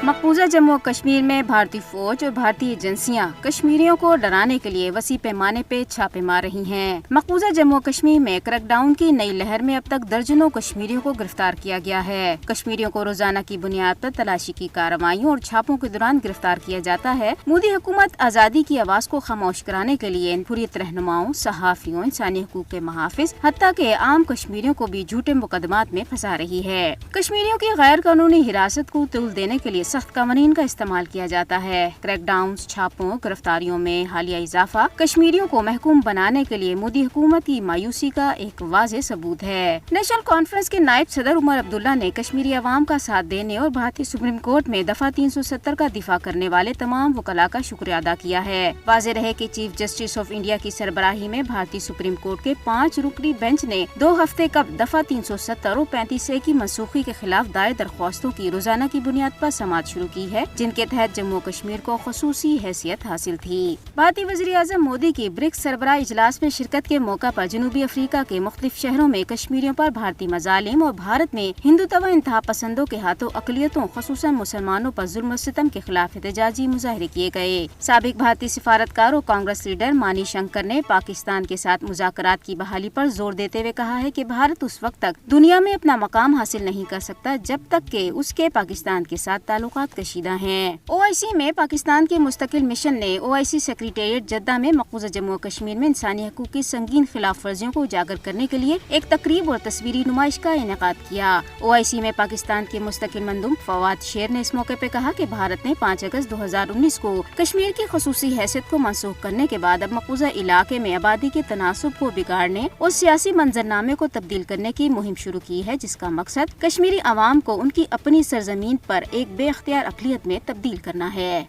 مقبوضہ جموں و کشمیر میں بھارتی فوج اور بھارتی ایجنسیاں کشمیریوں کو ڈرانے کے لیے وسیع پیمانے پہ چھاپے مار رہی ہیں۔ مقبوضہ جموں و کشمیر میں کریک ڈاؤن کی نئی لہر میں اب تک درجنوں کشمیریوں کو گرفتار کیا گیا ہے۔ کشمیریوں کو روزانہ کی بنیاد پر تلاشی کی کارروائیوں اور چھاپوں کے دوران گرفتار کیا جاتا ہے۔ مودی حکومت آزادی کی آواز کو خاموش کرانے کے لیے حریت رہنماؤں، صحافیوں، انسانی حقوق کے محافظ، حتیٰ کہ عام کشمیریوں کو بھی جھوٹے مقدمات میں پھنسا رہی ہے۔ کشمیریوں کی غیر قانونی حراست کو طول دینے کے لیے سخت قوانین کا استعمال کیا جاتا ہے۔ کریک ڈاؤنز، چھاپوں، گرفتاریوں میں حالیہ اضافہ کشمیریوں کو محکوم بنانے کے لیے مودی حکومت کی مایوسی کا ایک واضح ثبوت ہے۔ نیشنل کانفرنس کے نائب صدر عمر عبداللہ نے کشمیری عوام کا ساتھ دینے اور بھارتی سپریم کورٹ میں دفعہ 370 کا دفاع کرنے والے تمام وکلاء کا شکریہ ادا کیا ہے۔ واضح رہے کہ چیف جسٹس آف انڈیا کی سربراہی میں بھارتی سپریم کورٹ کے 5 رکنی بینچ نے 2 ہفتے قبل دفعہ 370 اور 35A کی منسوخی کے خلاف دائر درخواستوں کی روزانہ کی بنیاد پر سماعت شروع کی ہے، جن کے تحت جموں و کشمیر کو خصوصی حیثیت حاصل تھی۔ بھارتی وزیر اعظم مودی کی برکس سربراہ اجلاس میں شرکت کے موقع پر جنوبی افریقہ کے مختلف شہروں میں کشمیریوں پر بھارتی مظالم اور بھارت میں ہندوتوا انتہا پسندوں کے ہاتھوں اقلیتوں خصوصاً مسلمانوں پر ظلم و ستم کے خلاف احتجاجی مظاہرے کیے گئے۔ سابق بھارتی سفارتکار اور کانگریس لیڈر مانی شنکر نے پاکستان کے ساتھ مذاکرات کی بحالی پر زور دیتے ہوئے کہا ہے کہ بھارت اس وقت تک دنیا میں اپنا مقام حاصل نہیں کر سکتا جب تک کہ اس کے پاکستان کے ساتھ تعلقات کشیدہ ہیں۔ OIC میں پاکستان کے مستقل مشن نے OIC سیکریٹریٹ جدہ میں مقبوضہ جموں و کشمیر میں انسانی حقوق کی سنگین خلاف ورزیوں کو اجاگر کرنے کے لیے ایک تقریب اور تصویری نمائش کا انعقاد کیا۔ OIC میں پاکستان کے مستقل مندوب فواد شیر نے اس موقع پہ کہا کہ بھارت نے 5 اگست 2019 کو کشمیر کی خصوصی حیثیت کو منسوخ کرنے کے بعد اب مقبوضہ علاقے میں آبادی کے تناسب کو بگاڑنے اور سیاسی منظرنامے کو تبدیل کرنے کی مہم شروع کی ہے، جس کا مقصد کشمیری عوام کو ان کی اپنی سرزمین پر ایک بے اختیار اقلیت میں تبدیل کرنا ہے۔